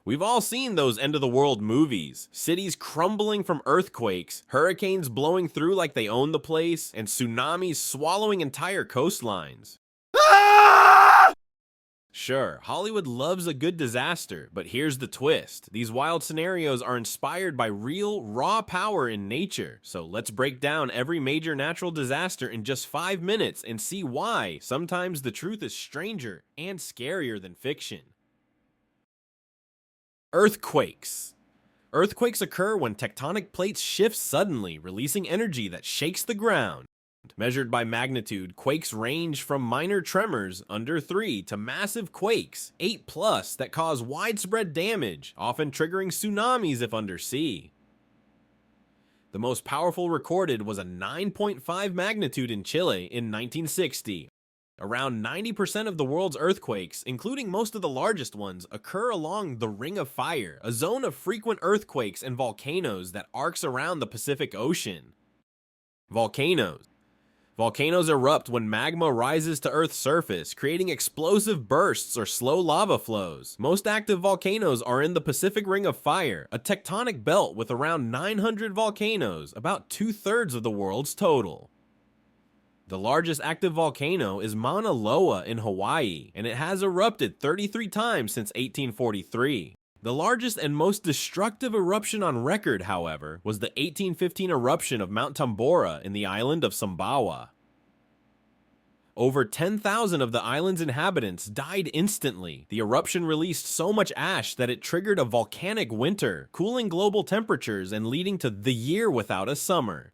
We've all seen those end-of-the-world movies. Cities crumbling from earthquakes, hurricanes blowing through like they own the place, and tsunamis swallowing entire coastlines. Sure, Hollywood loves a good disaster, but here's the twist. These wild scenarios are inspired by real, raw power in nature. So let's break down every major natural disaster in just 5 minutes and see why sometimes the truth is stranger and scarier than fiction. Earthquakes. Earthquakes occur when tectonic plates shift suddenly, releasing energy that shakes the ground. Measured by magnitude, quakes range from minor tremors under 3 to massive quakes, 8+, that cause widespread damage, often triggering tsunamis if undersea. The most powerful recorded was a 9.5 magnitude in Chile in 1960. Around 90% of the world's earthquakes, including most of the largest ones, occur along the Ring of Fire, a zone of frequent earthquakes and volcanoes that arcs around the Pacific Ocean. Volcanoes erupt when magma rises to Earth's surface, creating explosive bursts or slow lava flows. Most active volcanoes are in the Pacific Ring of Fire, a tectonic belt with around 900 volcanoes, about 2/3 of the world's total. The largest active volcano is Mauna Loa in Hawaii, and it has erupted 33 times since 1843. The largest and most destructive eruption on record, however, was the 1815 eruption of Mount Tambora in the island of Sumbawa. Over 10,000 of the island's inhabitants died instantly. The eruption released so much ash that it triggered a volcanic winter, cooling global temperatures and leading to the year without a summer.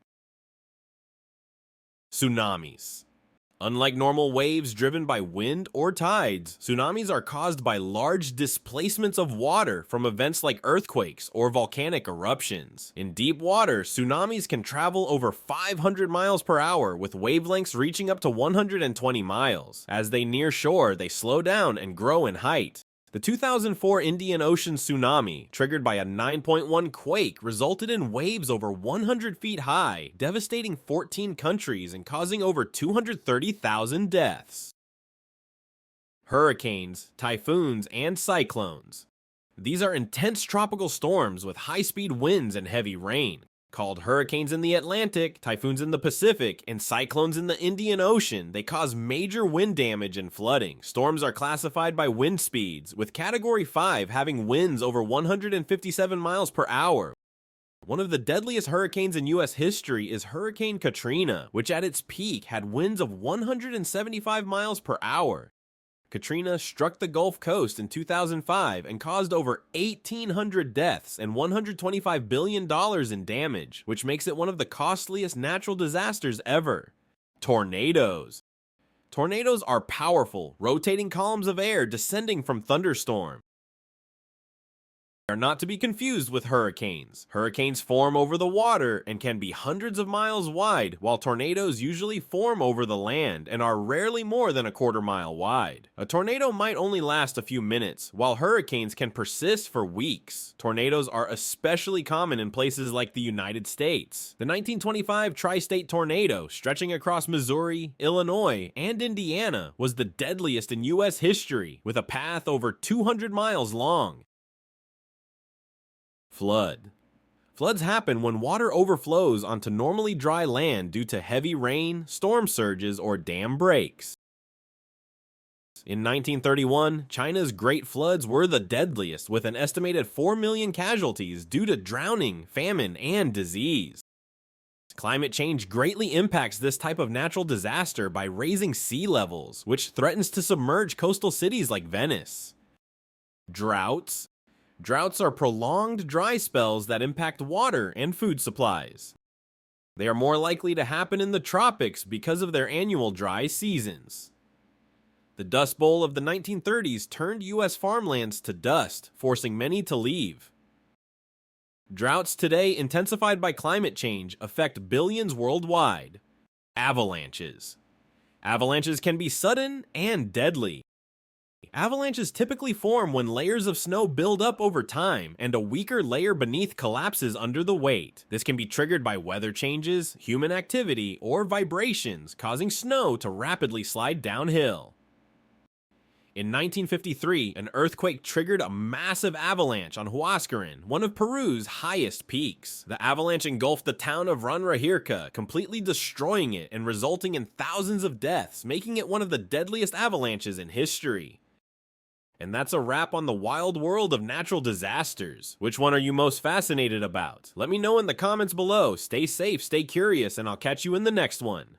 Tsunamis. Unlike normal waves driven by wind or tides, tsunamis are caused by large displacements of water from events like earthquakes or volcanic eruptions. In deep water, tsunamis can travel over 500 miles per hour with wavelengths reaching up to 120 miles. As they near shore, they slow down and grow in height. The 2004 Indian Ocean tsunami, triggered by a 9.1 quake, resulted in waves over 100 feet high, devastating 14 countries and causing over 230,000 deaths. Hurricanes, typhoons, and cyclones. These are intense tropical storms with high-speed winds and heavy rain. Called hurricanes in the Atlantic, typhoons in the Pacific, and cyclones in the Indian Ocean, they cause major wind damage and flooding. Storms are classified by wind speeds, with Category 5 having winds over 157 miles per hour. One of the deadliest hurricanes in U.S. history is Hurricane Katrina, which at its peak had winds of 175 miles per hour. Katrina struck the Gulf Coast in 2005 and caused over 1,800 deaths and $125 billion in damage, which makes it one of the costliest natural disasters ever. Tornadoes. Tornadoes are powerful, rotating columns of air descending from thunderstorms. They are not to be confused with hurricanes. Hurricanes form over the water and can be hundreds of miles wide, while tornadoes usually form over the land and are rarely more than a quarter-mile wide. A tornado might only last a few minutes, while hurricanes can persist for weeks. Tornadoes are especially common in places like the United States. The 1925 tri-state tornado, stretching across Missouri, Illinois, and Indiana, was the deadliest in U.S. history, with a path over 200 miles long. Flood. Floods happen when water overflows onto normally dry land due to heavy rain, storm surges, or dam breaks. In 1931, China's Great Floods were the deadliest, with an estimated 4 million casualties due to drowning, famine, and disease. Climate change greatly impacts this type of natural disaster by raising sea levels, which threatens to submerge coastal cities like Venice. Droughts. Droughts are prolonged dry spells that impact water and food supplies. They are more likely to happen in the tropics because of their annual dry seasons. The Dust Bowl of the 1930s turned U.S. farmlands to dust, forcing many to leave. Droughts today, intensified by climate change, affect billions worldwide. Avalanches. Avalanches can be sudden and deadly. Avalanches typically form when layers of snow build up over time and a weaker layer beneath collapses under the weight. This can be triggered by weather changes, human activity, or vibrations, causing snow to rapidly slide downhill. In 1953, an earthquake triggered a massive avalanche on Huascaran, one of Peru's highest peaks. The avalanche engulfed the town of Ranrahirca, completely destroying it and resulting in thousands of deaths, making it one of the deadliest avalanches in history. And that's a wrap on the wild world of natural disasters. Which one are you most fascinated about? Let me know in the comments below. Stay safe, stay curious, and I'll catch you in the next one.